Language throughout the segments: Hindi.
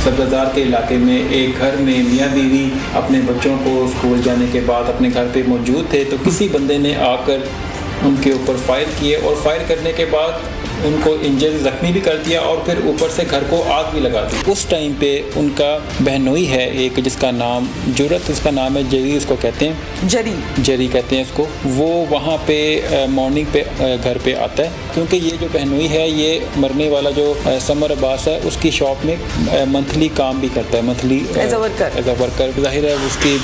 सब्ज़ार के इलाके में एक घर में मियाँ बीवी अपने बच्चों को स्कूल जाने के बाद अपने घर पे मौजूद थे, तो किसी बंदे ने आकर उनके ऊपर फायर किए और फायर करने के बाद उनको इंजरी ज़ख्मी भी कर दिया और फिर ऊपर से घर को आग भी लगा दी। उस टाइम पे उनका बहनोई है एक, जिसका नाम जुरत, उसका नाम है जरी, उसको कहते हैं जरी कहते हैं इसको। वो वहाँ पे मॉर्निंग पे घर पे आता है, क्योंकि ये जो बहनोई है ये मरने वाला जो समर अब्बास है उसकी शॉप में मंथली काम भी करता है, मंथली एज अ वर्कर। जाहिर है उसकी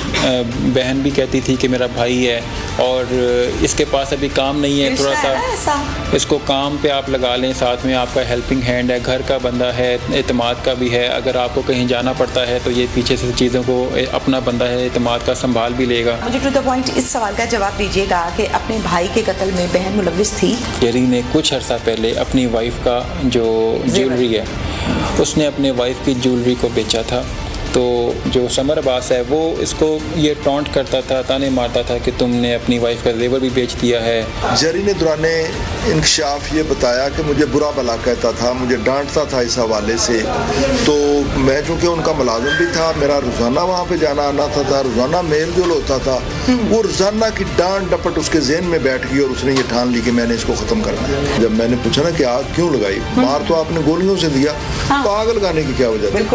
बहन भी कहती थी कि मेरा भाई है और इसके पास अभी काम नहीं है, थोड़ा सा इसको काम पे आप लगा लें, साथ में आपका हेल्पिंग हैंड है, घर का बंदा है, एतमाद का भी है। अगर आपको कहीं जाना पड़ता है तो ये पीछे से चीज़ों को अपना बंदा है, एतमाद का संभाल भी लेगा। मुझे टू द पॉइंट इस सवाल का जवाब दीजिएगा कि अपने भाई के कत्ल में बहन मुलव्विस थी। जेरी ने कुछ अर्सा पहले अपनी वाइफ का जो ज्वेलरी है उसने अपने वाइफ की ज्वेलरी को बेचा था। तो जो समर अब्बास है वो इसको ये टॉन्ट करता था, ताने मारता था कि तुमने अपनी वाइफ का जेवर भी बेच दिया है। जरी ने दौराने इंकशाफ ये बताया कि मुझे बुरा भला कहता था, मुझे डांटता था इस हवाले से। तो मैं चूँकि उनका मुलाजिम भी था, मेरा रोज़ाना वहाँ पे जाना आना था, रोज़ाना मेल जोल होता था। वो रोज़ाना की डांट डपट उसके जहन में बैठ गई और उसने ये ठान ली कि मैंने इसको ख़त्म करना है। जब मैंने पूछा ना कि आग क्यों लगाई, मार तो आपने गोलियों से दिया, तो आग लगाने की क्या वजह थी?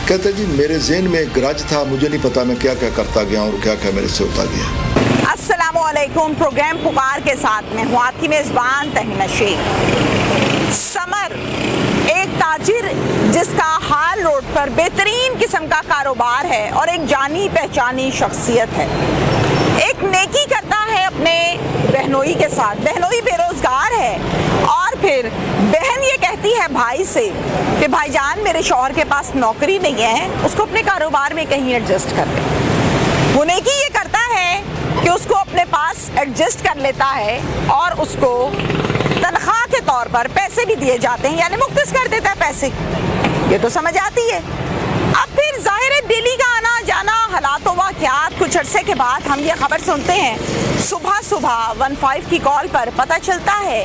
कहते जी मेरे जहन में एक ग्रज था, मुझे नहीं पता मैं क्या क्या करता गया और क्या क्या मेरे से होता गया। अस्सलामुअलैकुम, प्रोग्राम पुकार के साथ में हूँ आपकी मेज़बान तहीना शेख। समर एक ताजिर जिसका हाल रोड पर बेहतरीन किस्म का कारोबार है और एक जानी पहचानी शख्सियत है। एक नेकी करता है अपने बहनोई के साथ, बहनोई बेरोजगार है और फिर बहन ये कहती है भाई से कि भाईजान मेरे शौहर के पास नौकरी नहीं है, उसको अपने कारोबार में कहीं एडजस्ट कर ले। वो नेकी ये करता है कि उसको अपने पास एडजस्ट कर लेता है और उसको तनख्वाह के तौर पर पैसे भी दिए जाते हैं, यानी मुख्तस कर देता है पैसे। ये तो समझ आती है। अब फिर जाहिर है डेली का आना जाना, हालात वाक़यात, कुछ अरसे के बाद हम ये खबर सुनते हैं। सुबह 15 की कॉल पर पता चलता है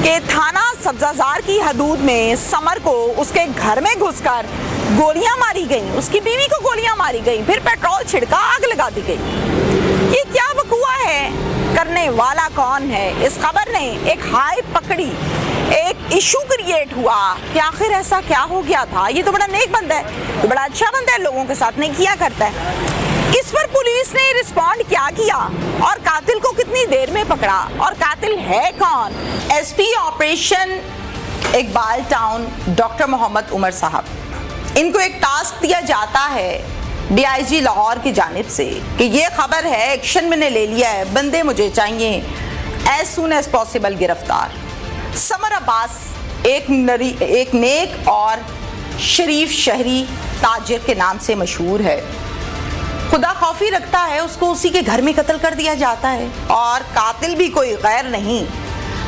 कि थाना सब्ज़ार की हदूद में समर को उसके घर में घुसकर गोलियां मारी गईं, उसकी बीवी को गोलियां मारी गईं, फिर पेट्रोल छिड़का आग लगा दी गई। ये क्या वक़ूआ है? करने वाला कौन है? इस खबर ने एक हाइप पकड़ी, एक इशू क्रिएट हुआ कि आखिर ऐसा क्या हो गया था। ये तो बड़ा नेक बंदा है, तो बड़ा अच्छा बंदा है, लोगों के साथ नहीं किया करता है। इस पर पुलिस ने रिस्पॉन्ड क्या किया और कातिल को कितनी देर में पकड़ा और कातिल है कौन? SP operation Iqbal town doctor Mohammad Umar साहब, इनको एक टास्क दिया जाता है DIG लाहौर की जानिब से कि ये खबर है, एक्शन मैंने ले लिया है, बंदे मुझे चाहिए एज सून एज पॉसिबल गिरफ्तार। समर अब्बास एक नेक और शरीफ शहरी ताजिर के नाम से मशहूर है। खुदा खौफी रखता है, उसको उसी के घर में कत्ल कर दिया जाता है और कातिल भी कोई गैर नहीं।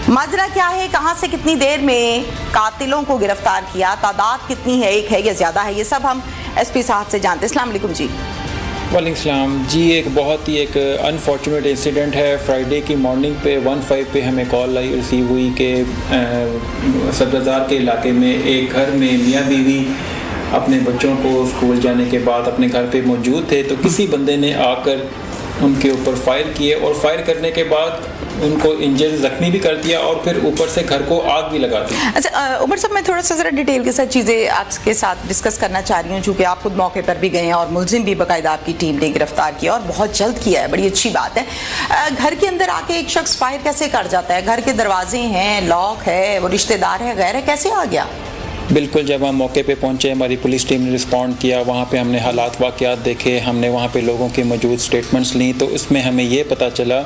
माजरा क्या है, कहाँ से कितनी देर में कातिलों को गिरफ्तार किया, तादाद कितनी है, एक है या ज़्यादा है, ये सब हम SP साहब से जानते हैं। अस्सलाम वालेकुम जी। वालेकुम सलाम जी। एक बहुत ही एक अनफॉर्चुनेट इंसिडेंट है। फ्राइडे की मॉर्निंग पे 15 पे हमें कॉल आई रिसीव हुई कि सब्ज़ार के इलाके में एक घर में मियाँ बीवी अपने बच्चों को स्कूल जाने के बाद अपने घर पे मौजूद थे, तो किसी बंदे ने आकर उनके ऊपर फायर किए और फायर करने के बाद उनको इंजरी ज़ख्मी भी कर दिया और फिर ऊपर से घर को आग भी लगा दी। अच्छा उमर साहब, मैं थोड़ा सा ज़रा डिटेल के साथ चीज़ें आपके साथ डिस्कस करना चाह रही हूँ, चूँकि आप खुद मौके पर भी गए हैं और मुलजिम भी बाकायदा आपकी टीम ने गिरफ्तार किया और बहुत जल्द किया है, बड़ी अच्छी बात है। घर के अंदर आके एक शख्स फायर कैसे कर जाता है? घर के दरवाजे हैं, लॉक है, वो रिश्तेदार है, गैर है, कैसे आ गया? बिल्कुल, जब हम मौके पे पहुंचे हमारी पुलिस टीम ने रिस्पॉन्ड किया, वहाँ पे हमने हालात वाक़यात देखे, हमने वहाँ पे लोगों के मौजूद स्टेटमेंट्स ली, तो इसमें हमें ये पता चला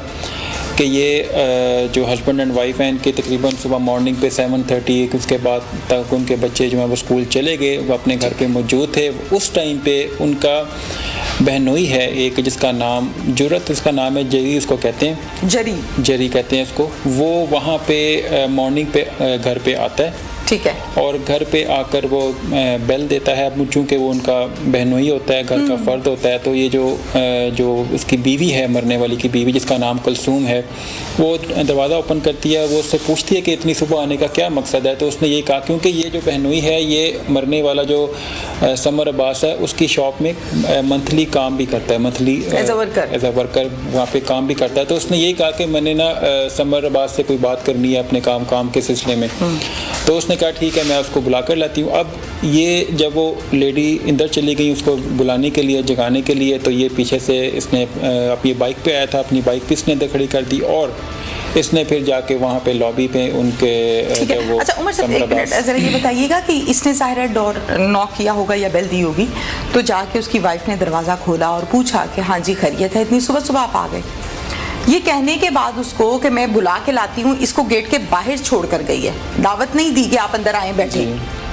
कि ये जो हस्बैंड एंड वाइफ हैं इनके तकरीबन सुबह मॉर्निंग पे 7:30 उसके बाद तक उनके बच्चे जो हैं वो स्कूल चले गए, वो अपने घर पे मौजूद थे। उस टाइम पे उनका बहनोई है एक, जिसका नाम जुरत, उसका नाम है जरी, उसको कहते हैं जरी कहते हैं इसको। वो वहाँ पे मॉर्निंग पे घर पे आता है ठीक है। और घर पे आकर वो बेल देता है। अब चूँकि वो उनका बहनोई होता है, घर का फ़र्द होता है, तो ये जो उसकी बीवी है, मरने वाली की बीवी जिसका नाम कुलसूम है, वो दरवाज़ा ओपन करती है। वो उससे पूछती है कि इतनी सुबह आने का क्या मकसद है। तो उसने ये कहा क्योंकि ये जो बहनोई है, ये मरने वाला जो समर अब्बास है, उसकी शॉप में मंथली काम भी करता है, मंथली एज अ वर्कर वहाँ पे काम भी करता है। तो उसने यही कहा कि मैंने ना समर अब्बास से कोई बात करनी है अपने काम के सिलसिले में। तो उसने कहा ठीक है, मैं उसको बुला कर लाती हूँ। अब ये जब वो लेडी अंदर चली गई उसको बुलाने के लिए, जगाने के लिए, तो ये पीछे से इसने अपनी बाइक पे आया था, अपनी बाइक पे इसने अंदर खड़ी कर दी और इसने फिर जाके वहाँ पे लॉबी पे उनके वो अच्छा उमर साहब, एक मिनट ज़रा ये बताइएगा कि इसने ज़ाहिर डोर नॉक किया होगा या बेल दी होगी, तो जाके उसकी वाइफ ने दरवाज़ा खोला और पूछा कि हाँ जी खैरियत है, इतनी सुबह सुबह आप आ गए। ये कहने के बाद उसको कि मैं बुला के लाती हूँ, इसको गेट के बाहर छोड़ कर गई है, दावत नहीं दी कि आप अंदर आए बैठे,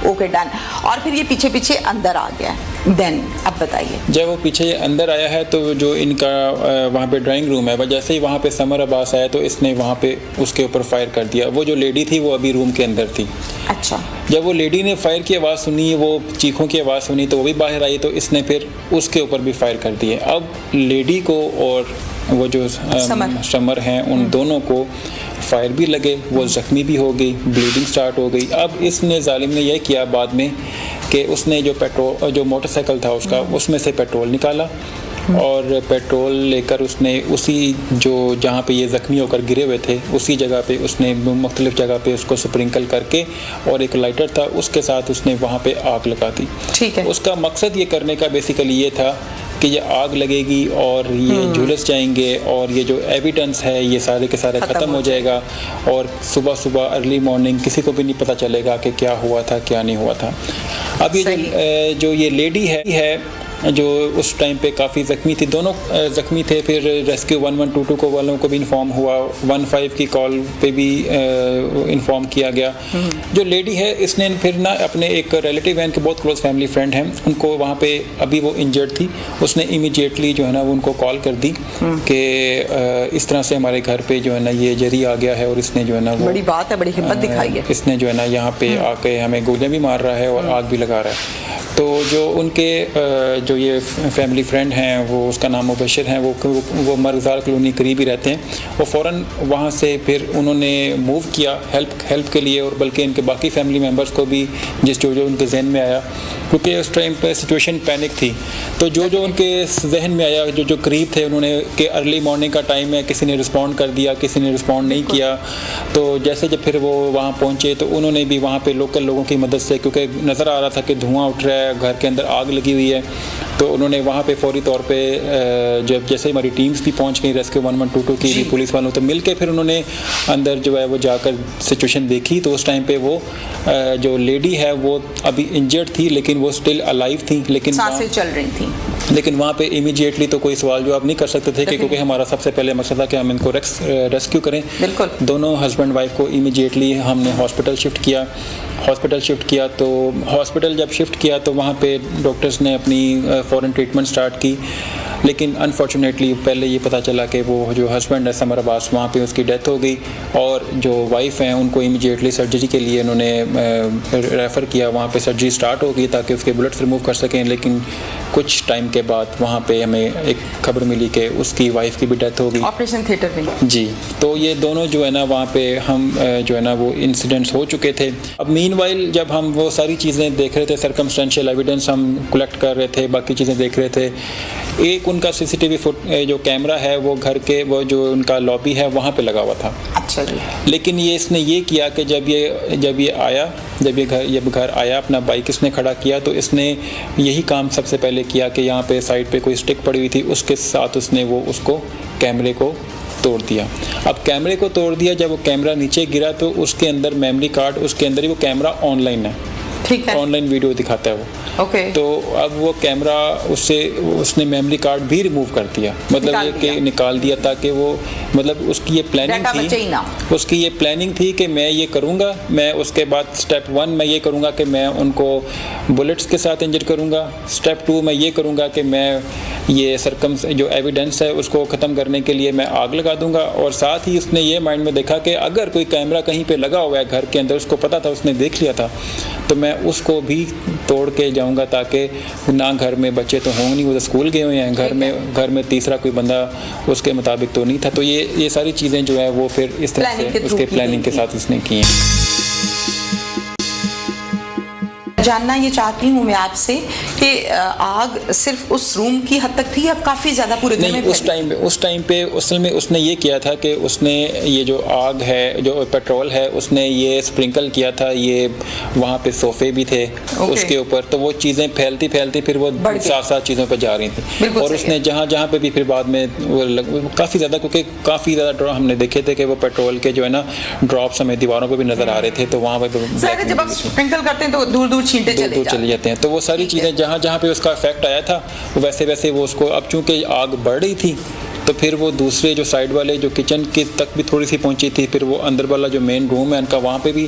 ओके डन, और फिर ये पीछे पीछे अंदर आ गया। देन अब बताइए, जब वो पीछे अंदर आया है तो जो इनका वहाँ पे ड्राइंग रूम है, जैसे ही वहाँ पे समर अब्बास आया तो इसने वहाँ पे उसके ऊपर फायर कर दिया। वो जो लेडी थी वो अभी रूम के अंदर थी। अच्छा, जब वो लेडी ने फायर की आवाज़ सुनी, वो चीखों की आवाज़ सुनी, तो वो भी बाहर आई, तो इसने फिर उसके ऊपर भी फायर कर दिए। अब लेडी को और वो जो समर हैं, उन दोनों को फायर भी लगे, वो ज़ख्मी भी हो गई, ब्लीडिंग स्टार्ट हो गई। अब इसने जालिम ने यह किया बाद में कि उसने जो मोटरसाइकिल था उसका, उसमें से पेट्रोल निकाला और पेट्रोल लेकर उसने उसी जहाँ पे ये ज़ख्मी होकर गिरे हुए थे, उसी जगह पे उसने मुख्तलिफ जगह पे उसको स्प्रिंकल करके, और एक लाइटर था उसके साथ उसने वहाँ पे आग लगा दी। ठीक है। उसका मकसद ये करने का बेसिकली ये था कि ये आग लगेगी और ये झुलस जाएंगे और ये जो एविडेंस है ये सारे के सारे ख़त्म हो जाएगा, और सुबह सुबह अर्ली मॉर्निंग किसी को भी नहीं पता चलेगा कि क्या हुआ था क्या नहीं हुआ था। अब ये जो ये लेडी है जो उस टाइम पे काफ़ी ज़ख्मी थी, दोनों ज़ख्मी थे। फिर रेस्क्यू 1122 को वालों को भी इन्फॉर्म हुआ, 15 की कॉल पे भी इन्फॉर्म किया गया। जो लेडी है इसने फिर ना अपने एक रिलेटिव हैं, इनके बहुत क्लोज फैमिली फ्रेंड हैं, उनको वहाँ पे अभी वो इंजर्ड थी, उसने इमीडिएटली जो है ना वो उनको कॉल कर दी कि इस तरह से हमारे घर पे जो है ना ये जरी आ गया है और इसने जो है ना, बड़ी बात है, बड़ी हिम्मत दिखाई है, इसने जो है ना यहाँ पे आके हमें गोलियाँ भी मार रहा है और आग भी लगा रहा है। तो जो उनके जो ये फैमिली फ्रेंड हैं, वो उसका नाम मुबशिर हैं, वो मरज़ार कॉलोनी करीब ही रहते हैं, वो फ़ौरन वहाँ से फिर उन्होंने मूव किया हेल्प के लिए, और बल्कि इनके बाकी फैमिली मेम्बर्स को भी जो उनके जहन में आया, क्योंकि उस टाइम पे सिचुएशन पैनिक थी, तो जो उनके जहन में आया, जो करीब थे, उन्होंने कि अर्ली मॉर्निंग का टाइम है, किसी ने रिस्पॉन्ड कर दिया, किसी ने रिस्पॉन्ड नहीं किया। तो जैसे जब फिर वो वहाँ पहुँचे तो उन्होंने भी वहाँ पे लोकल लोगों की मदद से, क्योंकि नज़र आ रहा था कि धुआं उठ रहा है, घर के अंदर आग लगी हुई है, तो उन्होंने वहाँ पे फौरी तौर पे जब जैसे हमारी टीम्स भी पहुँच गई, रेस्क्यू 1122 की भी, पुलिस वालों, तो मिल के फिर उन्होंने अंदर जो है वो जाकर सिचुएशन देखी। तो उस टाइम पे वो जो लेडी है वो अभी इंजर्ड थी, लेकिन वो स्टिल अलाइव थी, लेकिन सांसें चल रही थी, लेकिन वहाँ पे इमीडिएटली तो कोई सवाल जवाब नहीं कर सकते थे, क्योंकि हमारा सबसे पहले मकसद था कि हम इनको रेस्क्यू करें। बिल्कुल। दोनों हस्बैंड वाइफ को इमीडिएटली हमने हॉस्पिटल शिफ्ट किया। तो हॉस्पिटल जब शिफ्ट किया तो वहाँ पे डॉक्टर्स ने अपनी फ़ौरन ट्रीटमेंट स्टार्ट की, लेकिन अनफॉर्चुनेटली पहले ये पता चला कि वो जो हस्बैंड है समर अब्बास, वहाँ पे उसकी डेथ हो गई, और जो वाइफ हैं उनको इमीडिएटली सर्जरी के लिए उन्होंने रेफ़र किया। वहाँ पे सर्जरी स्टार्ट हो गई ताकि उसके बुलेट्स रिमूव कर सकें, लेकिन कुछ टाइम के बाद वहाँ पे हमें एक खबर मिली कि उसकी वाइफ की भी डेथ हो गई ऑपरेशन थिएटर में। जी, तो ये दोनों जो है ना वहाँ पे हम जो है ना वो इंसिडेंट्स हो चुके थे। अब मीनवाइल जब हम वो सारी चीज़ें देख रहे थे, सर्कमस्टेंशियल एविडेंस हम कलेक्ट कर रहे थे, बाकी चीज़ें देख रहे थे, एक उनका CCTV जो कैमरा है वो घर के वो जो उनका लॉबी है वहाँ पे लगा हुआ था। अच्छा जी। लेकिन ये इसने ये किया कि जब ये घर आया, अपना बाइक इसने खड़ा किया, तो इसने यही काम सबसे पहले किया कि यहाँ पे साइड पे कोई स्टिक पड़ी हुई थी, उसके साथ उसने उसको कैमरे को तोड़ दिया। अब कैमरे को तोड़ दिया, जब वो कैमरा नीचे गिरा तो उसके अंदर मेमोरी कार्ड, उसके अंदर ही वो कैमरा ऑनलाइन है, ठीक है। ऑनलाइन वीडियो दिखाता है वो। ओके। तो अब वो कैमरा उसने मेमोरी कार्ड भी रिमूव कर दिया, मतलब ये कि निकाल दिया, ताकि वो मतलब उसकी ये प्लानिंग थी, उसकी ये प्लानिंग थी कि मैं ये करूँगा, मैं उसके बाद स्टेप 1 मैं ये करूँगा कि मैं उनको बुलेट्स के साथ इंजर करूँगा, स्टेप 2 मैं ये करूँगा कि मैं ये जो एविडेंस है उसको ख़त्म करने के लिए मैं आग लगा दूंगा। और साथ ही उसने ये माइंड में देखा कि अगर कोई कैमरा कहीं पे लगा हुआ है घर के अंदर, उसको पता था, उसने देख लिया था, तो मैं उसको भी तोड़ के जाऊंगा, ताकि ना घर में बच्चे तो होंगे नहीं, वो तो स्कूल गए हुए हैं, घर में तीसरा कोई बंदा उसके मुताबिक तो नहीं था। तो ये सारी चीज़ें जो है वो फिर इस तरह से उसके प्लानिंग के साथ उसने की हैं। जानना ये चाहती हूँ मैं आपसे कि आग सिर्फ उस रूम की हद तक थी या काफ़ी ज़्यादा पूरे घर में? उस टाइम पे असल में उसने ये किया था कि उसने ये जो आग है, जो पेट्रोल है, उसने ये स्प्रिंकल किया था, ये वहाँ पे सोफे भी थे उसके ऊपर, तो वो चीज़ें फैलती फिर वो 7 चीज़ों पर जा रही थी। और उसने जहाँ पे भी फिर बाद में वो काफ़ी ज़्यादा, क्योंकि काफ़ी ज़्यादा ड्रॉप हमने देखे थे कि वो पेट्रोल के जो है ना ड्रॉप्स हमें दीवारों पर भी नज़र आ रहे थे, तो वहाँ पर जब आप स्प्रिंकल करते हैं तो दूर चले जाते हैं। तो वो सारी चीज़ें जहाँ पे उसका इफेक्ट आया था वैसे वो उसको, अब चूंकि आग बढ़ रही थी तो फिर वो दूसरे जो साइड वाले जो किचन के तक भी थोड़ी सी पहुंची थी, फिर वो अंदर वाला जो मेन रूम है उनका, वहाँ पे भी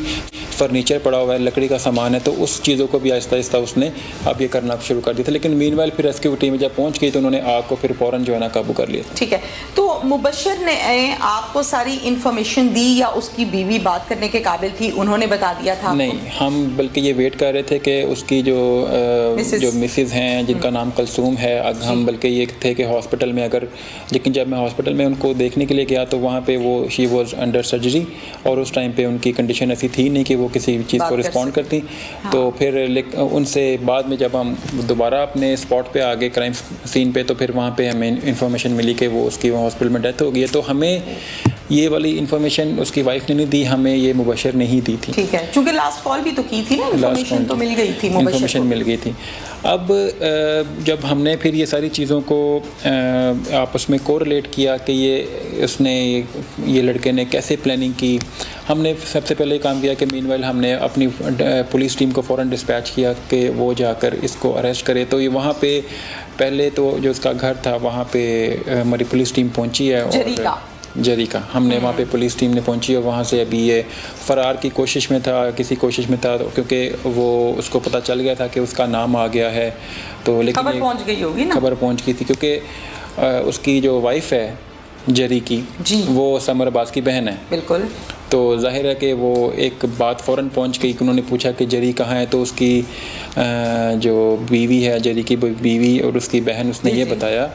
फर्नीचर पड़ा हुआ है, लकड़ी का सामान है, तो उस चीज़ों को भी आहिस्ता आहिस्ता उसने अब ये करना शुरू कर दिया था। लेकिन मीनवाइल फिर रेस्क्यू टीम जब पहुंच गई तो उन्होंने आग को फिर फौरन जो है ना काबू कर लिया। ठीक है। तो मुबशर ने आपको सारी इंफॉर्मेशन दी या उसकी बीवी बात करने के काबिल थी, उन्होंने बता दिया था? नहीं, हम बल्कि ये वेट कर रहे थे कि उसकी जो मिसेज हैं जिनका नाम कलसूम है, हम बल्कि ये थे कि हॉस्पिटल में अगर, लेकिन जब मैं हॉस्पिटल में उनको देखने के लिए गया तो वहाँ पे वो शी वॉज अंडर सर्जरी, और उस टाइम पे उनकी कंडीशन ऐसी थी नहीं कि वो किसी चीज़ को रिस्पॉन्ड करती। हाँ। तो फिर उनसे बाद में जब हम दोबारा अपने स्पॉट पे आ गए क्राइम सीन पे, तो फिर वहाँ पे हमें इंफॉर्मेशन मिली कि वो उसकी हॉस्पिटल में डेथ हो गई है। तो हमें ये वाली इन्फॉर्मेशन उसकी वाइफ ने नहीं दी, हमें ये मुबशर ने ही दी थी। ठीक है, क्योंकि लास्ट कॉल भी तो की थी ना, इन्फॉर्मेशन तो मिल गई थी, इन्फॉर्मेशन मिल गई थी। अब जब हमने फिर ये सारी चीज़ों को आपस में कोरिलेट किया कि ये लड़के ने कैसे प्लानिंग की, हमने सबसे पहले काम किया कि मीनवाइल हमने अपनी पुलिस टीम को फ़ौरन डिस्पैच किया कि वो जाकर इसको अरेस्ट करे। तो ये वहाँ पे पहले तो जो उसका घर था वहाँ पे हमारी पुलिस टीम पहुँची है, और जरीका हमने वहाँ पे पुलिस टीम ने पहुंची, और वहाँ से अभी ये फ़रार की कोशिश में था, क्योंकि वो उसको पता चल गया था कि उसका नाम आ गया है। तो लेकिन खबर पहुंच गई होगी ना? खबर पहुंच गई थी, क्योंकि उसकी जो वाइफ है जरी की, वो समर अब्बास की बहन है। बिल्कुल। तो जाहिर है कि वो एक बात फ़ौरन पहुंच गई कि उन्होंने पूछा कि जरी कहाँ है, तो उसकी जो बीवी है, जरी की बीवी और उसकी बहन, उसने ये बताया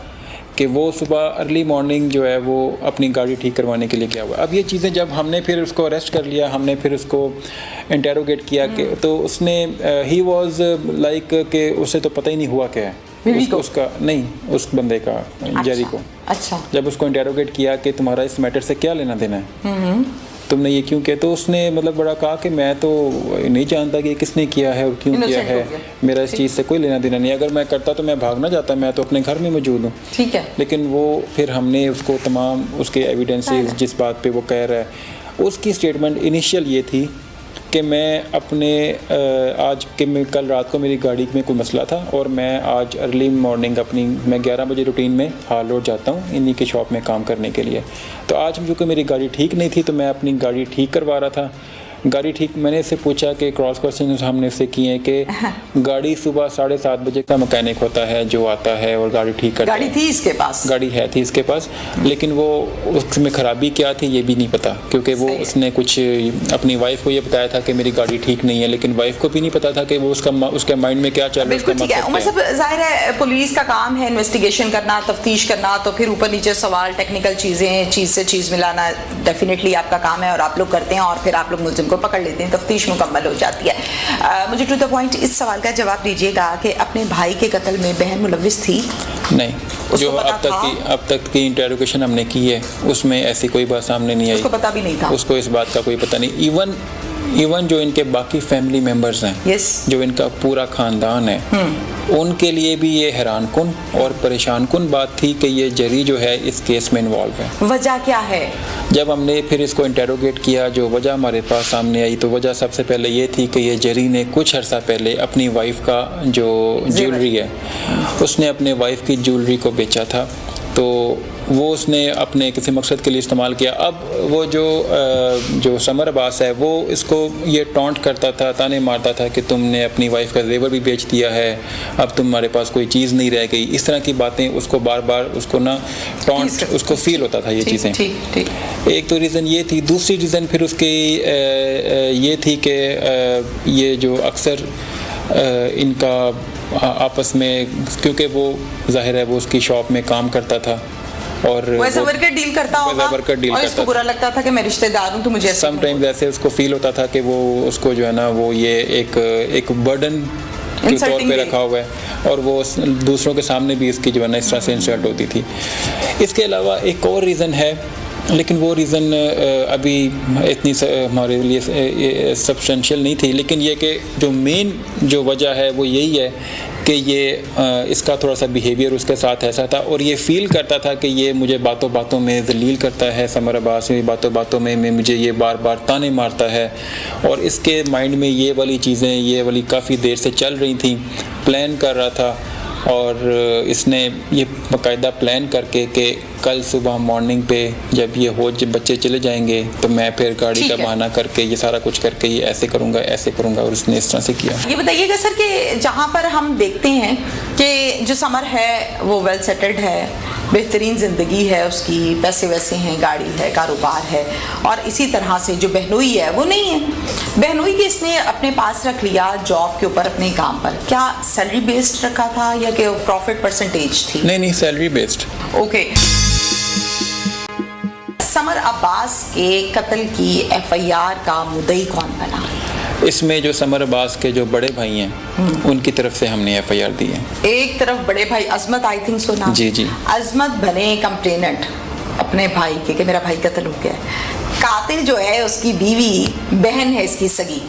कि वो सुबह अर्ली मॉर्निंग जो है वो अपनी गाड़ी ठीक करवाने के लिए गया हुआ। अब ये चीज़ें जब हमने फिर उसको अरेस्ट कर लिया, हमने फिर उसको इंटेरोगेट किया कि तो उसने ही वाज लाइक कि उसे तो पता ही नहीं हुआ क्या है उसका नहीं, उस बंदे का, जरी को। अच्छा। जब उसको इंटेरोगेट किया कि तुम्हारा इस मैटर से क्या लेना देना है, तुमने ये क्यों किया, तो उसने मतलब बड़ा कहा कि मैं तो नहीं जानता कि किसने किया है और क्यों किया है, मेरा इस चीज़ से कोई लेना देना नहीं, अगर मैं करता तो मैं भाग ना जाता, मैं तो अपने घर में मौजूद हूँ। ठीक है। लेकिन वो फिर हमने उसको तमाम उसके एविडेंसेस, जिस बात पे वो कह रहा है, उसकी स्टेटमेंट इनिशियल ये थी कि मैं अपने कल रात को मेरी गाड़ी में कोई मसला था और मैं आज अर्ली मॉर्निंग मैं 11 बजे रूटीन में हाल रोड जाता हूँ इन्हीं के शॉप में काम करने के लिए। तो आज क्योंकि मेरी गाड़ी ठीक नहीं थी तो मैं अपनी गाड़ी ठीक करवा रहा था। गाड़ी ठीक, मैंने इससे पूछा कि क्रॉस क्वेश्चन हमने इससे किए हैं कि गाड़ी सुबह 7:30 बजे का मैकेनिक होता है जो आता है और गाड़ी ठीक करता है। गाड़ी थी इसके पास? गाड़ी थी इसके पास, लेकिन वो उसमें ख़राबी क्या थी ये भी नहीं पता, क्योंकि वो उसने कुछ अपनी वाइफ को ये बताया था कि मेरी गाड़ी ठीक नहीं है, लेकिन वाइफ को भी नहीं पता था कि वो उसके माइंड में क्या चल रहा है। बिल्कुल ठीक है। उमर साहब, जाहिर है पुलिस का काम है इन्वेस्टिगेशन करना, तफ्तीश करना, तो फिर ऊपर नीचे सवाल, टेक्निकल चीज़ें, चीज़ से चीज़ मिलाना डेफिनेटली आपका काम है और आप लोग करते हैं और फिर आप लोग मुलजिम को पकड़ लेते हैं, तफ्तीश मुकम्मल हो जाती है। मुझे टू द पॉइंट इस सवाल का जवाब दीजिएगा कि अपने भाई के कत्ल में बहन मुलव्विस थी? नहीं, जो अब तक की इंटेरोगेशन हमने की है उसमें ऐसी कोई बात सामने नहीं आई। उसको पता भी नहीं था? उसको इस बात का कोई पता नहीं। इवन इवन जो इनके बाकी फैमिली मेंबर्स हैं, यस, जो इनका पूरा ख़ानदान है, उनके लिए भी ये हैरान कुन और परेशान कुन बात थी कि ये जरी जो है इस केस में इन्वॉल्व है। वजह क्या है? जब हमने फिर इसको इंटेरोगेट किया, जो वजह हमारे पास सामने आई, तो वजह सबसे पहले ये थी कि ये जरी ने कुछ अर्सा पहले अपनी वाइफ का जो ज्वेलरी है, उसने अपने वाइफ की ज्वेलरी को बेचा था, तो वो उसने अपने किसी मकसद के लिए इस्तेमाल किया। अब वो जो समर अब्बास है, वो इसको ये टॉन्ट करता था, ताने मारता था कि तुमने अपनी वाइफ का जेवर भी बेच दिया है, अब तुम्हारे पास कोई चीज़ नहीं रह गई। इस तरह की बातें उसको बार बार उसको ना टॉन्ट उसको फील होता था ये चीज़ें। एक तो रीज़न ये थी। दूसरी रीज़न फिर उसकी ये थी कि ये जो अक्सर इनका आपस में, क्योंकि वो जाहिर है वो उसकी शॉप में काम करता था और वैसा वर्कर डील करता होगा और इसको बुरा लगता था कि मैं रिश्तेदार हूँ तो मुझे समटाइम्स ऐसे उसको फील होता था कि वो उसको जो है ना वो ये एक बर्डन के तौर पे रखा हुआ है और वो दूसरों के सामने भी इसकी जो है ना इस तरह से इंसल्ट होती थी। इसके अलावा एक और रीज़न है, लेकिन वो रीज़न अभी इतनी हमारे लिए सब्सटेंशियल नहीं थी, लेकिन ये कि जो मेन जो वजह है वो यही है कि ये इसका थोड़ा सा बिहेवियर उसके साथ ऐसा था और ये फील करता था कि ये मुझे बातों बातों में जलील करता है, समर अब्बास में बातों बातों में मुझे ये बार बार ताने मारता है। और इसके माइंड में ये वाली चीज़ें ये वाली काफ़ी देर से चल रही थी, प्लान कर रहा था और इसने ये बाकायदा प्लान करके कि कल सुबह मॉर्निंग पे जब बच्चे चले जाएंगे तो मैं फिर गाड़ी का बहाना करके ये सारा कुछ करके ये ऐसे करूँगा और उसने इस तरह से किया। ये बताइएगा सर कि जहाँ पर हम देखते हैं कि जो समर है वो वेल सेटल्ड है, बेहतरीन ज़िंदगी है उसकी, पैसे वैसे हैं, गाड़ी है, कारोबार है, और इसी तरह से जो बहनोई है वो नहीं है। बहनोई के इसने अपने पास रख लिया जॉब के ऊपर, अपने काम पर। क्या सैलरी बेस्ड रखा था या कि प्रॉफिट परसेंटेज थी? नहीं, salary based. Okay. Summer Abbas के कत्ल की एफआईआर का मुद्दई कौन बना? इसमें जो समर अब्बास के जो बड़े भाई हैं उनकी तरफ से हमने एफआईआर दी है। एक तरफ बड़े भाई अजमत, आई थिंक सो ना? जी। अजमत बने कंप्लेनेंट अपने भाई के कि मेरा भाई कत्ल हो गया है। कातिल जो है उसकी बीवी बहन है इसकी सगी।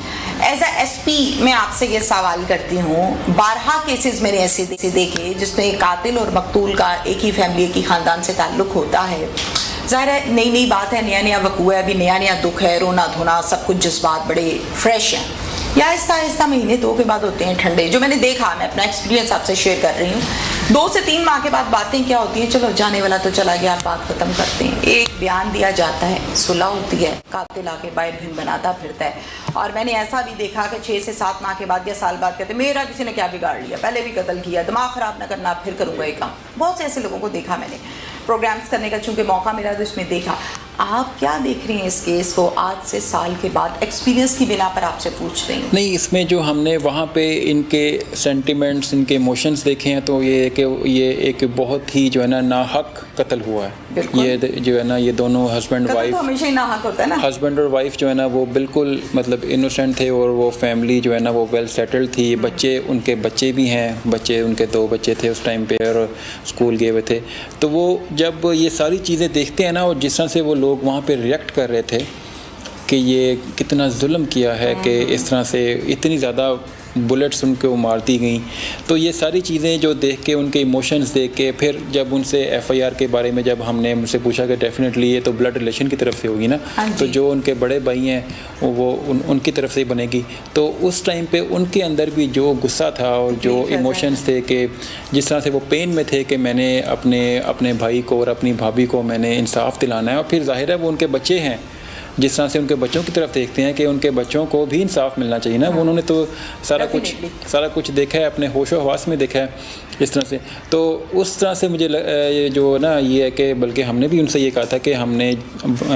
एज अ एसपी मैं आपसे ये सवाल करती हूँ, 12 केसेस मैंने ऐसे देखे जिसमें कातिल और मकतूल का एक ही फैमिली एक ही ख़ानदान से ताल्लुक़ होता है। ज़ाहिर है नई बात है, नया वकूआ है, अभी नया दुख है, रोना धोना सब कुछ जज्बात बड़े फ्रेश हैं। या आहिस्ता महीने 2 के बाद होते हैं ठंडे। जो मैंने देखा, मैं अपना एक्सपीरियंस आपसे शेयर कर रही हूँ। 2 से 3 माह के बाद बातें क्या होती हैं, चलो जाने वाला तो चला गया, बात ख़त्म करते हैं। एक बयान दिया जाता है, सुलह होती है, कातिल आके बाहर भिन बनाता फिरता है। और मैंने ऐसा भी देखा कि 6 से 7 माह के बाद या साल बाद कहते मेरा किसी ने क्या बिगाड़ लिया, पहले भी कत्ल किया, दिमाग ख़राब ना करना, फिर करूँगा ये काम। बहुत से ऐसे लोगों को देखा मैंने, प्रोग्राम्स करने का चूँकि मौका मिला तो इसमें देखा। आप क्या देख रही हैं इस केस को आज से साल के बाद? एक्सपीरियंस की बिना पर आपसे पूछ रही हूँ। नहीं, इसमें जो हमने वहाँ पे इनके सेंटिमेंट्स, इनके इमोशंस देखे हैं तो ये एक बहुत ही जो है ना नाहक कत्ल हुआ है। ये जो है ना ये दोनों हस्बैंड वाइफ, तो हमेशा ही नाहक होता है ना, हस्बैंड और वाइफ जो है ना वो बिल्कुल मतलब इनोसेंट थे और वो फैमिली जो है ना वो वेल सेटल्ड थी। बच्चे, उनके बच्चे भी हैं, उनके 2 बच्चे थे उस टाइम पे और स्कूल गए हुए थे। तो वो जब ये सारी चीज़ें देखते हैं ना और जिस तरह से वो लोग वहाँ पे रिएक्ट कर रहे थे कि ये कितना जुल्म किया है कि इस तरह से इतनी ज़्यादा बुलेट्स उनको मारती गई, तो ये सारी चीज़ें जो देख के उनके इमोशंस देख के फिर जब उनसे एफआईआर के बारे में जब हमने उनसे पूछा कि डेफिनेटली ये तो ब्लड रिलेशन की तरफ से होगी ना, तो जो उनके बड़े भाई हैं वो उनकी तरफ से बनेगी। तो उस टाइम पे उनके अंदर भी जो गुस्सा था और जो इमोशंस थे कि जिस तरह से वो पेन में थे कि मैंने अपने भाई को और अपनी भाभी को मैंने इंसाफ दिलाना है। और फिर जाहिर है वो उनके बच्चे हैं, जिस तरह से उनके बच्चों की तरफ देखते हैं कि उनके बच्चों को भी इंसाफ मिलना चाहिए ना। वो उन्होंने तो सारा कुछ देखा है, अपने होशो हवास में देखा है इस तरह से। तो उस तरह से मुझे जो ना ये है कि बल्कि हमने भी उनसे ये कहा था कि हमने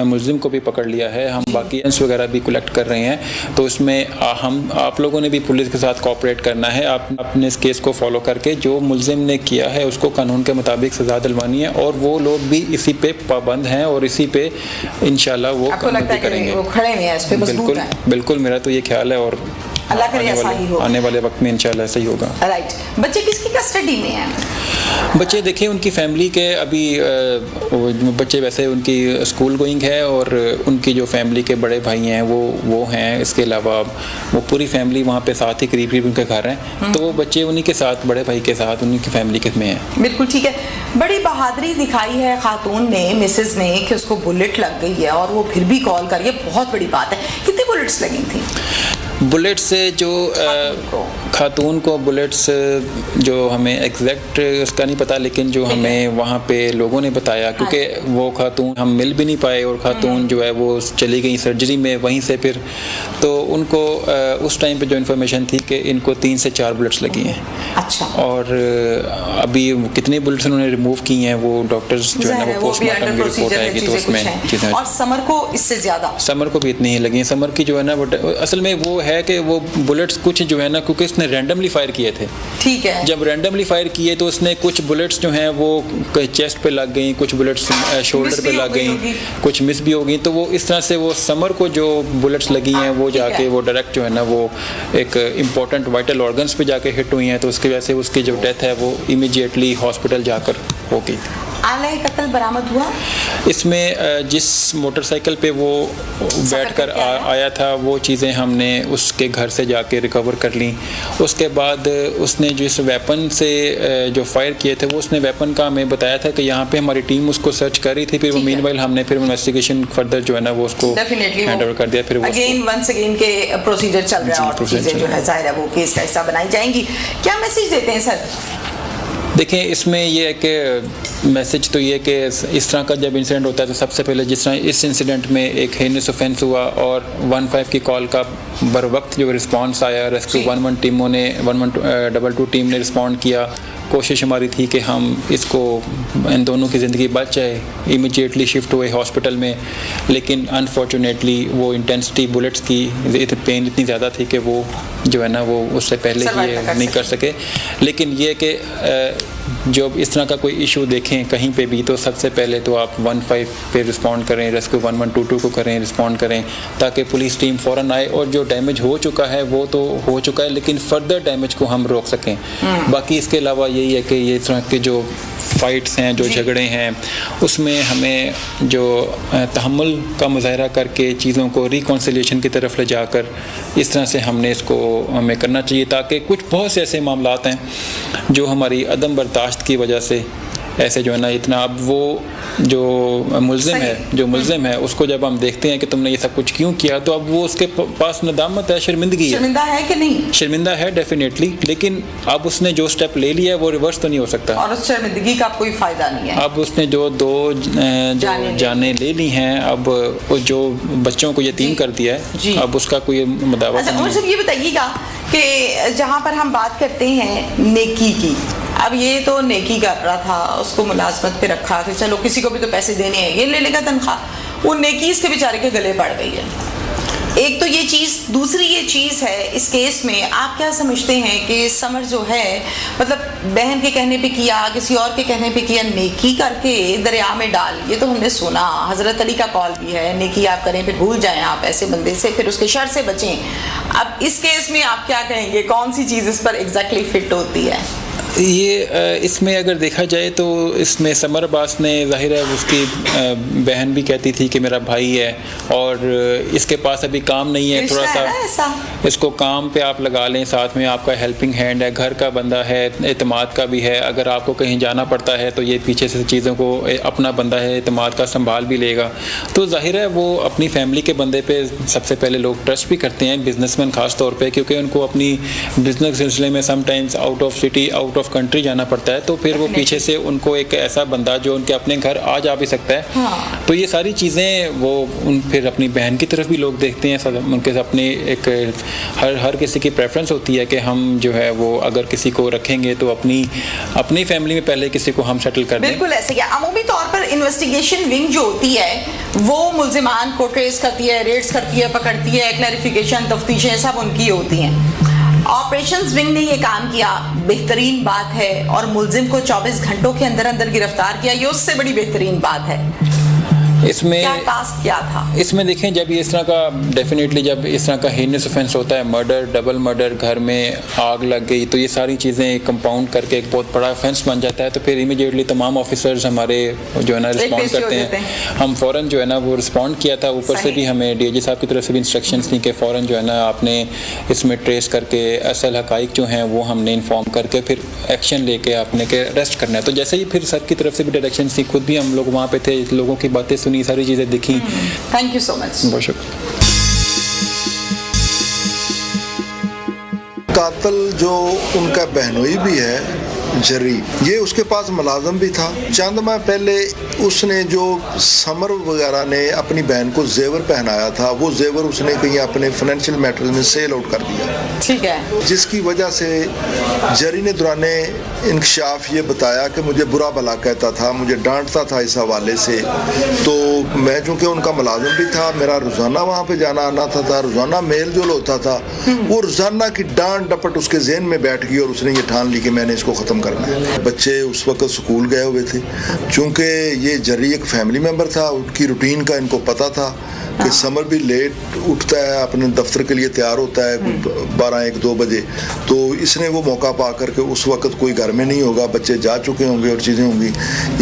मुल्ज़िम को भी पकड़ लिया है, हम बाकी एविडेंस वगैरह भी कलेक्ट कर रहे हैं, तो उसमें आप लोगों ने भी पुलिस के साथ कोऑपरेट करना है। आप अपने इस केस को फॉलो करके जो मुल्ज़िम ने किया है उसको कानून के मुताबिक सज़ा दिलवानी है और वो लोग भी इसी पे पाबंद हैं और इसी पे इंशाल्लाह वो करेंगे। वो खड़े हैं इस पे, मजबूत हैं। बिल्कुल मेरा तो ये ख्याल है और अल्लाह करे ऐसा ही हो। आने वाले वक्त में इंशाल्लाह ऐसा ही होगा। राइट, बच्चे किसकी कस्टडी में हैं? बच्चे देखिए उनकी फैमिली के अभी बच्चे वैसे उनकी स्कूल गोइंग है और उनकी जो फैमिली के बड़े भाई हैं वो हैं। इसके अलावा वो पूरी फैमिली वहाँ पे साथ ही करीब उनके घर हैं, तो वो बच्चे उन्हीं के साथ, बड़े भाई के साथ, उन्हीं की फैमिली के में हैं। बिल्कुल ठीक है। बड़ी बहादुरी दिखाई है खातून ने, मिसेज ने, कि उसको बुलेट लग गई है और वो फिर भी कॉल कर, ये बहुत बड़ी बात है। कितनी बुलेट्स लगी थी? बुलेट से जो खातून को बुलेट्स जो हमें एग्जैक्ट उसका नहीं पता, लेकिन जो हमें वहाँ पे लोगों ने बताया, क्योंकि वो खातून हम मिल भी नहीं पाए और खातून जो है वो चली गई सर्जरी में वहीं से फिर, तो उनको उस टाइम पे जो इन्फॉर्मेशन थी कि इनको 3 से 4 बुलेट्स लगी हैं। अच्छा। और अभी कितने बुलेट्स उन्होंने रिमूव की हैं वो डॉक्टर्स जो है ना वो पोस्टमार्टम की रिपोर्ट आएगी तो उसमें चीज़ें। और समर को इससे ज़्यादा? समर को भी इतनी ही लगी हैं। समर की जो है ना असल में वो है कि वो बुलेट्स कुछ जो है ना, क्योंकि इसने रैंडमली फायर किए थे। ठीक है। जब रैंडमली फायर किए तो उसने कुछ बुलेट्स जो हैं वो चेस्ट पे लग गई, कुछ बुलेट्स शोल्डर पे लग गई, कुछ मिस भी हो गई। तो वो इस तरह से वो समर को जो बुलेट्स लगी हैं वो जाके वो डायरेक्ट जो है ना वो एक इम्पोर्टेंट वाइटल ऑर्गन्स पे जाके हिट हुई हैं, तो उसकी वजह से उसकी जो डेथ है वो इमीडिएटली हॉस्पिटल जाकर हो गई। आला कत्ल बरामद हुआ? इसमें जिस मोटरसाइकिल पे वो बैठकर आया था वो चीज़ें हमने उसके घर से जाके रिकवर कर ली। उसके बाद उसने जिस वेपन से जो फायर किए थे वो उसने वेपन का हमें बताया था कि यहाँ पे हमारी टीम उसको सर्च कर रही थी। फिर वो मीनवाइल हमने फिर इन्वेस्टिगेशन फर्दर जो है ना वो उसको हैंड ओवर कर दिया। फिर वंस अगेन के प्रोसीजर चल रहा है और चीज़ें जो है ज़ाहिर है वो केस का हिस्सा बनाई जाएंगी। क्या मैसेज देते हैं सर? देखिए इसमें ये है कि मैसेज तो ये कि इस तरह का जब इंसिडेंट होता है तो सबसे पहले जिस तरह इस इंसिडेंट में एक हेनियस ऑफेंस हुआ और 15 की कॉल का बर वक्त जो रिस्पांस आया, रेस्क्यू 11 टीमों ने 1122 टीम ने रिस्पॉन्ड किया। कोशिश हमारी थी कि हम इसको इन दोनों की ज़िंदगी बच जाए, इमीडिएटली शिफ्ट हुए हॉस्पिटल में, लेकिन अनफॉर्चुनेटली वो इंटेंसिटी बुलेट्स की पेन इतनी ज़्यादा थी कि वो जो है ना वो उससे पहले ही नहीं कर सके। लेकिन ये कि जब इस तरह का कोई इशू देखें कहीं पे भी तो सबसे पहले तो आप 15 पे रिस्पॉन्ड करें, रेस्क्यू 1122 को करें, रिस्पॉन्ड करें, ताकि पुलिस टीम फ़ौरन आए और जो डैमेज हो चुका है वो तो हो चुका है लेकिन फर्दर डैमेज को हम रोक सकें। बाकी इसके अलावा यही है कि ये तरह के जो फाइट्स हैं, जो झगड़े हैं, उसमें हमें जो तहम्मुल का मुजाहरा करके चीज़ों को रिकॉन्सिलिएशन की तरफ ले जाकर इस तरह से हमने इसको हमें करना चाहिए, ताकि कुछ बहुत से ऐसे मामलात हैं जो हमारी अदम बर्दाश्त की वजह से ऐसे जो है ना इतना, अब वो जो मुल्ज़िम है उसको जब हम देखते हैं कि तुमने ये सब कुछ क्यों किया, तो अब वो उसके पास नदामत है, शर्मिंदगी है। शर्मिंदा है कि नहीं? शर्मिंदा है डेफिनेटली, लेकिन अब उसने जो स्टेप ले लिया है वो रिवर्स तो नहीं हो सकता और उस शर्मिंदगी का कोई फ़ायदा नहीं है। अब उसने जो जाने ले ली हैं, अब जो बच्चों को यतीम कर दिया है, अब उसका कोई मुदावा नहीं। अच्छा, ये बताइएगा कि जहाँ पर हम बात करते हैं नेकी की, अब ये तो नेकी कर रहा था, उसको मुलाजमत पे रखा कि चलो किसी को भी तो पैसे देने हैं, ये ले लेगा तनख्वाह, वो नेकी इसके बेचारे के गले पड़ गई है। एक तो ये चीज़, दूसरी ये चीज़ है इस केस में, आप क्या समझते हैं कि समर जो है मतलब बहन के कहने पे किया, किसी और के कहने पे किया, नेकी करके दरिया में डाल, ये तो हमने सुना, हज़रत अली का कॉल भी है, नेकी आप करें फिर भूल जाएं आप ऐसे बंदे से, फिर उसके शर से बचें। अब इस केस में आप क्या कहेंगे, कौन सी चीज़ इस पर एग्जैक्टली फिट होती है? ये इसमें अगर देखा जाए तो इसमें समर अब्बास ने, जाहिर है उसकी बहन भी कहती थी कि मेरा भाई है और इसके पास अभी काम नहीं है, थोड़ा सा इसको काम पे आप लगा लें, साथ में आपका हेल्पिंग हैंड है, घर का बंदा है, एतमाद का भी है, अगर आपको कहीं जाना पड़ता है तो ये पीछे से चीज़ों को अपना बंदा है, एतमाद का संभाल भी लेगा। तो जाहिर है वो अपनी फैमिली के बंदे पे सबसे पहले लोग ट्रस्ट भी करते हैं, बिजनेसमैन ख़ास तौर पे, क्योंकि उनको अपनी बिजनेस सिलसिले में sometimes out of city, out of country जाना पड़ता है, तो फिर वो पीछे से उनको एक ऐसा बंदा जो उनके अपने घर आ जा भी सकता है। हाँ। तो ये सारी चीज़ें वो फिर अपनी बहन की तरफ भी लोग देखते हैं, उनके अपने एक हर किसी की प्रेफरेंस होती है कि हम जो है वो अगर किसी को रखेंगे तो अपनी फैमिली में पहले किसी को हम सेटल कर दें। बिल्कुल ऐसे ही अमूमी तौर पर इन्वेस्टिगेशन विंग जो होती है वो मुल्जिमान को ट्रेस करती है, रेड्स करती है, पकड़ती है, क्लैरिफिकेशन, तफ्तीशें सब उनकी होती हैं। ऑपरेशंस विंग ने ये काम किया, बेहतरीन बात है, और मुल्जिम को 24 घंटों के अंदर अंदर गिरफ्तार किया, ये उससे बड़ी बेहतरीन बात है। इसमें क्या टास्क क्या था? इसमें देखें, जब ये इस तरह का डेफिनेटली जब इस तरह का हीनियस ऑफेंस होता है, मर्डर, डबल मर्डर, घर में आग लग गई, तो ये सारी चीज़ें कंपाउंड करके एक बहुत बड़ा ऑफेंस बन जाता है। तो फिर इमीडिएटली तमाम ऑफिसर्स हमारे जो है ना रिस्पॉन्ड करते हैं। हम फ़ौरन जो है ना वो रिस्पॉन्ड किया था। ऊपर से भी हमें डीआईजी साहब की तरफ से भी इंस्ट्रक्शंस थी कि फ़ौरन जो है ना आपने इसमें ट्रेस करके असल हकाइक जो हैं वो हमने इन्फॉर्म करके फिर एक्शन लेके आपने के अरेस्ट करना है। तो जैसे ही फिर सर की तरफ से भी डायरेक्शन थी, खुद भी हम लोग वहाँ पे थे, लोगों की बातें सुनी, सारी चीज़ें दिखी। Thank you so much. बहुत शुक्रिया। कातिल जो उनका बहनोई भी है जरी, ये उसके पास मुलाजम भी था। चंद माह पहले उसने जो समर वगैरह ने अपनी बहन को जेवर पहनाया था, वो जेवर उसने कहीं अपने फाइनेंशियल मैटर्स में सेल आउट कर दिया। ठीक है। जिसकी वजह से जरी ने दौराने इंकशाफ ये बताया कि मुझे बुरा भला कहता था, मुझे डांटता था इस हवाले से। तो मैं चूँकि उनका मुलाजिम भी था, मेरा रोज़ाना वहाँ पे जाना आना था, रोज़ाना मेल जोल होता था। वो रोज़ाना की डांट डपट उसके जहन में बैठ गई और उसने ये ठान ली कि मैंने इसको ख़त्म करना है। बच्चे उस वक्त स्कूल गए हुए थे। चूँकि ये जरी एक फैमिली मेम्बर था, उनकी रूटीन का इनको पता था कि समर भी लेट उठता है, अपने दफ्तर के लिए तैयार होता है 12-1-2 बजे। तो इसने वो मौका पा करके, उस वक्त कोई घर में नहीं होगा, बच्चे जा चुके होंगे और चीज़ें होंगी,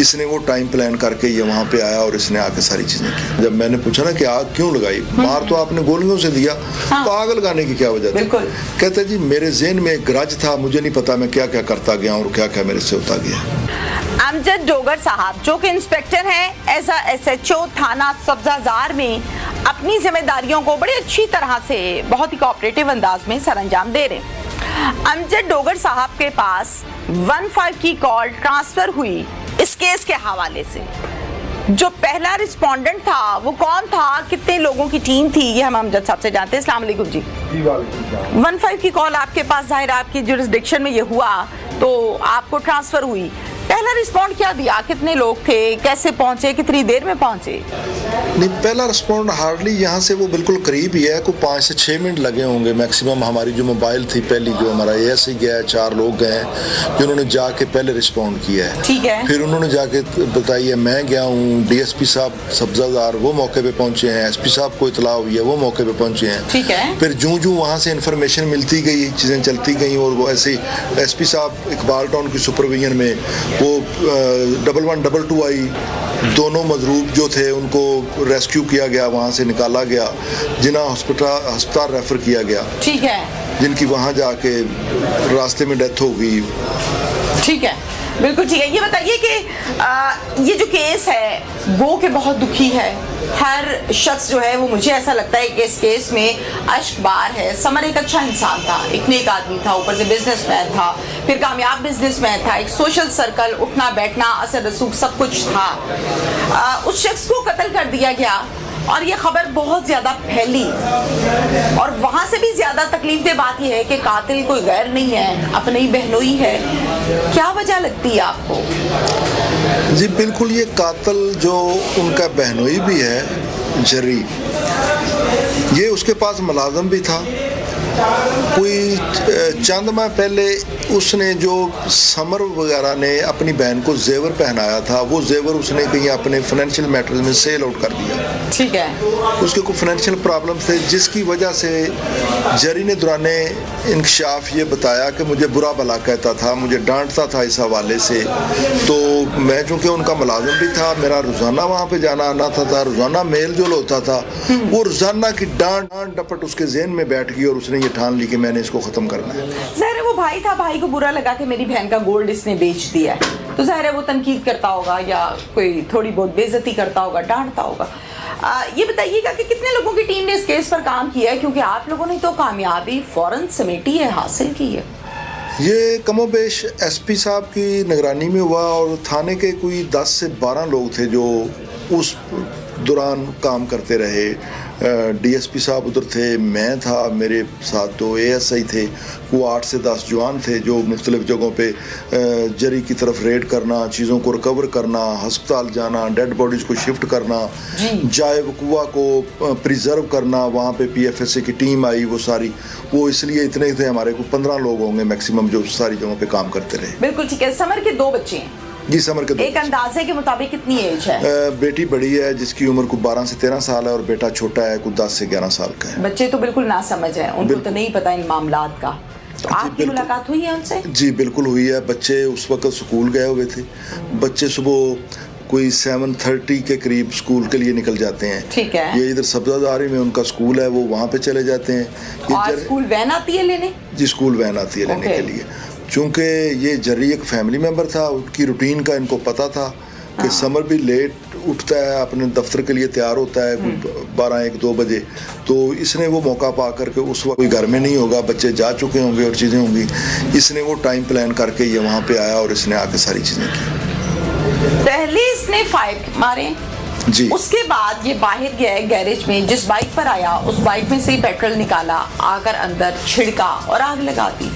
इसने वो टाइम प्लान करके ये वहाँ पे आया और इसने आके सारी चीज़ें की। जब मैंने पूछा ना कि आग क्यों लगाई, मार तो आपने गोलियों से दिया, तो आग लगाने की क्या वजह थी? कहते जी मेरे जहन में एक ग्रज था, मुझे नहीं पता मैं क्या क्या करता गया और क्या क्या मेरे से होता गया। अमजद डोगर साहब जो कि इंस्पेक्टर हैं एज SHO थाना सब्जाजार में, अपनी जिम्मेदारियों को बड़ी अच्छी तरह से बहुत ही कोऑपरेटिव अंदाज में सरअंजाम दे रहे हैं। अमजद डोगर साहब के पास 15 की कॉल ट्रांसफर हुई इस केस के हवाले से। जो पहला रिस्पोंडेंट था वो कौन था, कितने लोगों की टीम थी, ये हम अमजद साहब से जानते हैं। अस्सलाम वालेकुम जी। 15 की कॉल आपके पास, जाहिर आपकी जुरिस्डिक्शन में ये हुआ तो आपको ट्रांसफर हुई। पहला रिस्पॉन्ड क्या दिया, कितने लोग थे, कैसे पहुंचे, कितनी देर में पहुंचे? नहीं, पहला रिस्पॉन्ड हार्डली यहाँ से वो बिल्कुल करीब ही है, कोई 5 से 6 मिनट लगे होंगे मैक्सिमम। हमारी जो मोबाइल थी पहली, जो हमारा ASI गया है, 4 लोग गए जिन्होंने जाके पहले रिस्पॉन्ड किया है। ठीक है। फिर उन्होंने जाके बताइए, मैं गया हूँ, DSP साहब सब्जादार वो मौके पे पहुंचे हैं, SP साहब को इतला हुई है, वो मौके पे पहुंचे हैं। ठीक है। फिर जूं वहाँ से इन्फॉर्मेशन मिलती गई, चीज़ें चलती गई, और वो ऐसे SP साहब इकबाल टाउन की सुपरविजन में वो 1122 आई, दोनों मजरूब जो थे उनको रेस्क्यू किया गया, वहाँ से निकाला गया, जिन्हें अस्पताल रेफर किया गया। ठीक है। जिनकी वहाँ जाके रास्ते में डेथ हो गई। ठीक है, बिल्कुल ठीक है। ये बताइए कि ये जो केस है वो के बहुत दुखी है, हर शख्स जो है वो, मुझे ऐसा लगता है कि इस केस में अश्कबार है। समर एक अच्छा इंसान था, एक नेक आदमी था, ऊपर से बिजनेसमैन था, फिर कामयाब बिजनेसमैन था, एक सोशल सर्कल, उठना बैठना, असर रसूख सब कुछ था। उस शख्स को कत्ल कर दिया गया और ये खबर बहुत ज्यादा फैली, और वहां से भी ज्यादा तकलीफ दे बात यह है कि कातिल कोई गैर नहीं है, अपनी बहनोई है। क्या वजह लगती है आपको? जी बिल्कुल, ये कातिल जो उनका बहनोई भी है जरी, ये उसके पास मुलाजम भी था। कोई चंद माह पहले उसने जो समर वगैरह ने अपनी बहन को जेवर पहनाया था, वो जेवर उसने कहीं अपने फाइनेंशियल मैटर्स में सेल आउट कर दिया। ठीक है। उसके कोई फाइनेंशियल प्रॉब्लम थे, जिसकी वजह से जरी ने दौराने इंकशाफ ये बताया कि मुझे बुरा भला कहता था, मुझे डांटता था इस हवाले से। तो मैं चूँकि उनका मुलाजिम भी था, मेरा रोज़ाना वहाँ पे जाना आना था, रोज़ाना मेल जोल होता था। वो रोज़ाना की डांट डपट उसके जहन में बैठ गई और उसने ठान ली कि मैंने इसको खत्म करना है। ज़ाहिर है वो भाई था, भाई को बुरा लगा कि मेरी बहन का गोल्ड इसने बेच दिया है, तो ज़ाहिर है वो तनकीद करता होगा या कोई थोड़ी बहुत बेइज्जती करता होगा, डांटता होगा। ये बताइएगा कि कितने लोगों की टीम ने इस केस पर काम किया है, क्योंकि आप लोगों ने तो कामयाबी फौरन समेटी है, हासिल की है। ये कमोबेश SP साहब की निगरानी में हुआ और थाने के कोई 10 से 12 लोग थे जो उस दौरान काम करते रहे। DSP साहब उधर थे, मैं था, मेरे साथ 2 ASI थे, वो 8 से 10 जवान थे जो मुख्तलिफ जगहों पे जरी की तरफ रेड करना, चीज़ों को रिकवर करना, हस्पताल जाना, डेड बॉडीज़ को शिफ्ट करना, जाए वकुआ को प्रिजर्व करना। वहाँ पे PFSA की टीम आई, वो सारी, वो इसलिए इतने थे, हमारे को 15 लोग होंगे मैक्सिमम जो सारी जगहों पे काम करते रहे। बिल्कुल ठीक है। समर के 2 बच्चे हैं, जी समर के 2 एक अंदाजे के मुताबिक कितनी एज है? बेटी बड़ी है जिसकी उम्र को 12 से 13 साल है और बेटा छोटा है को 10 से 11 साल का है। बच्चे तो बिल्कुल ना समझ है, उनको तो नहीं पता इन मामलात का। तो आपकी मुलाकात हुई है उनसे? जी बिल्कुल हुई है। बच्चे उस वक्त स्कूल गए हुए थे। बच्चे सुबह कोई 7:30 के करीब स्कूल के लिए निकल जाते हैं। ठीक है। ये इधर सब्जादारी में उनका स्कूल है, वो वहाँ पे चले जाते हैं। और स्कूल वैन आती है लेने? जी स्कूल वैन आती है लेने के लिए। चूँकि ये जर्री एक फैमिली मेम्बर था, उनकी रूटीन का इनको पता था कि समर भी लेट उठता है, अपने दफ्तर के लिए तैयार होता है 12-1-2 बजे। तो इसने वो मौका पा करके, उस वक्त कोई घर में नहीं होगा, बच्चे जा चुके होंगे और चीज़ें होंगी, इसने वो टाइम प्लान करके ये वहाँ पे आया और इसने आके सारी चीज़ें की। पहले इसने 5 मारे जी, उसके बाद ये बाहर गया है गैरेज में, जिस बाइक पर आया उस बाइक में से ही पेट्रोल निकाला, आकर अंदर छिड़का और आग लगा दी।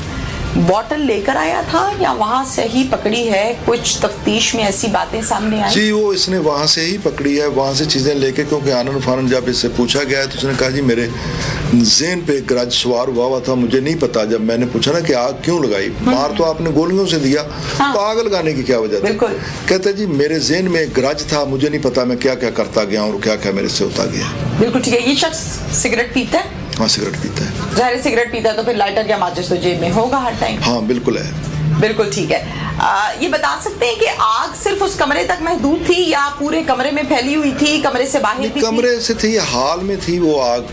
बॉटल लेकर आया था या वहाँ से ही पकड़ी है? कुछ तफ्तीश में ऐसी बातें सामने आई? जी वो इसने वहाँ से ही पकड़ी है, वहाँ से चीज़ें लेके, क्योंकि आनन फानन जब इससे पूछा गया है तो उसने कहा जी मेरे ज़हन पे गरज सवार हुआ था, मुझे नहीं पता। जब मैंने पूछा ना कि आग क्यों लगाई, मार तो आपने गोलियों से दिया, तो आग लगाने की क्या वजह थी? कहते जी मेरे ज़हन में गरज था, मुझे नहीं पता मैं क्या क्या करता गया और क्या क्या मेरे से होता गया। बिल्कुल ठीक है। ये शख्स सिगरेट पीता है? हाँ सिगरेट पीता है। ज़ाहिर सिगरेट पीता है तो फिर लाइटर या माचिस तो जेब में होगा हर टाइम। हाँ बिल्कुल है। बिल्कुल ठीक है। ये बता सकते हैं कि आग सिर्फ उस कमरे तक महदूद थी या पूरे कमरे में फैली हुई थी? कमरे से बाहर भी कमरे से थी, हाल में थी वो आग,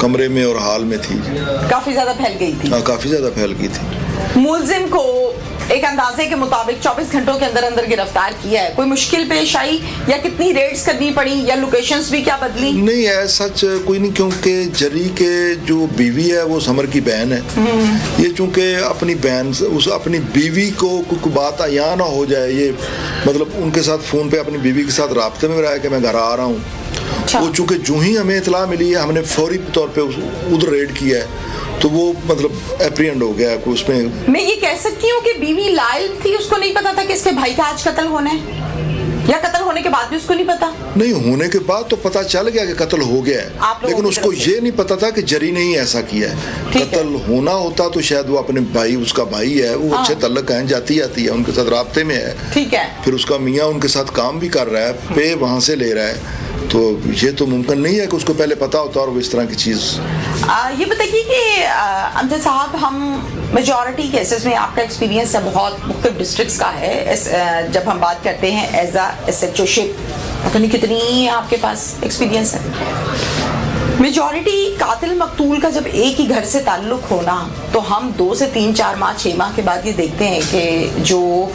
कमरे में और हाल में थी। काफी ज्यादा फैल गई थी। हाँ काफी ज्यादा फैल गई थी। मुलजिम को एक अंदाजे के मुताबिक 24 घंटों के अंदर अंदर गिरफ्तार किया है। कोई मुश्किल पेश आई या कितनी रेड्स करनी पड़ी या लोकेशंस भी क्या बदली? नहीं है सच कोई नहीं, क्योंकि जरी के जो बीवी है वो समर की बहन है। ये चूंकि अपनी बहन उस अपनी बीवी को कोई बात या ना हो जाए, ये मतलब उनके साथ फ़ोन पे अपनी बीवी के साथ राब्ते में रहा कि मैं घर आ रहा हूँ। वो चूंकि जो ही हमें इतला मिली है, हमने फौरी तौर पे उधर रेड किया है, तो वो मतलब एप्रीहेंड हो गया उसमें। मैं ये कह सकती हूँ कि बीवी लायल थी, उसको नहीं पता था कि इसके भाई का आज कत्ल होना है, या कत्ल होने के बाद भी उसको नहीं पता? नहीं, होने के बाद तो पता चल गया कि कत्ल हो गया है, लेकिन उसको ये नहीं पता था कि जरी ने ही ऐसा किया है। कत्ल होना होता तो शायद वो अपने भाई, उसका भाई है, वो अच्छे तल्लक है, जाती आती है, उनके साथ राब्ते में है। ठीक है। फिर उसका मियाँ उनके साथ काम भी कर रहा है, पे वहाँ से ले रहा है, तो ये तो मुमकिन नहीं है कि उसको पहले पता होता और वो इस तरह की चीज़। ये बताइए कि अमजद साहब, हम मेजॉरिटी केसेस में आपका एक्सपीरियंस है बहुत मुख्तलिफ डिस्ट्रिक्ट्स का है, जब हम बात करते हैं एज अ SHO शिप, पता नहीं कितनी आपके पास एक्सपीरियंस है। मेजॉरिटी कातिल मकतूल का जब एक ही घर से ताल्लुक होना, तो हम 2 से 3, 4 माह, 6 माह के बाद ये देखते हैं कि जो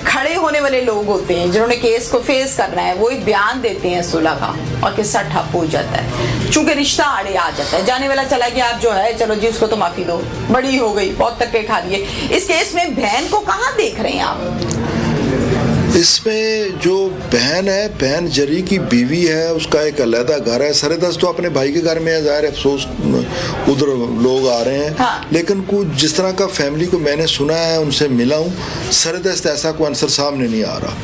खड़े होने वाले लोग होते हैं जिन्होंने केस को फेस करना है, वो एक बयान देते हैं सुलह का और किस्सा ठप हो जाता है, चूंकि रिश्ता आड़े आ जाता है। जाने वाला चला गया, आप जो है चलो जी उसको तो माफी दो, बड़ी हो गई, बहुत धक्के खा लिए। इस केस में बहन को कहाँ देख रहे हैं आप? इसमें जो बहन है, बहन जरी की बीवी है, उसका एक अलहदा घर है। सरेदस तो अपने भाई के घर में है, ज़ाहिर अफसोस उधर लोग आ रहे हैं। हाँ। लेकिन कुछ जिस तरह का फैमिली को मैंने सुना है, उनसे मिला हूँ, सरेदस ऐसा कोई आंसर सामने नहीं आ रहा।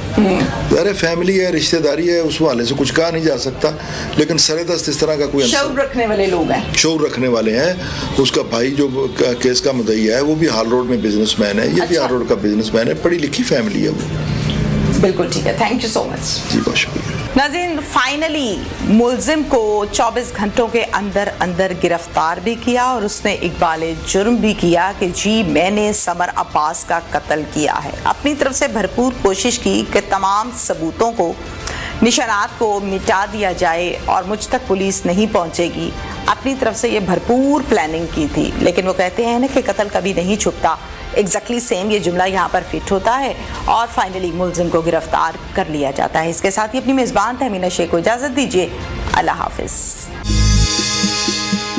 ज़ाहिर फैमिली है, रिश्तेदारी है, उस वाले से कुछ कहा नहीं जा सकता, लेकिन सरेदस इस तरह का कोई शौर रखने वाले लोग हैं, शौर रखने वाले हैं। उसका भाई जो केस का मुद्दई है वो भी हाल रोड में बिजनेसमैन है, ये भी हाल रोड का बिजनेसमैन है, पढ़ी लिखी फैमिली है वो। बिल्कुल ठीक है, थैंक यू सो मच जी, बहुत शुक्रिया। नाज़रीन, फाइनली मुलजिम को 24 घंटों के अंदर अंदर गिरफ्तार भी किया और उसने इकबाल जुर्म भी किया कि जी मैंने समर अब्बास का कत्ल किया है। अपनी तरफ से भरपूर कोशिश की कि तमाम सबूतों को, निशानात को मिटा दिया जाए और मुझ तक पुलिस नहीं पहुंचेगी। अपनी तरफ से ये भरपूर प्लानिंग की थी, लेकिन वो कहते हैं ना कि कत्ल कभी नहीं छुपता। एग्जैक्टली सेम ये जुमला यहाँ पर फिट होता है और फाइनली मुलजिम को गिरफ्तार कर लिया जाता है। इसके साथ ही अपनी मेज़बान तहमीना शेख को इजाज़त दीजिए। अल्लाह हाफिज़।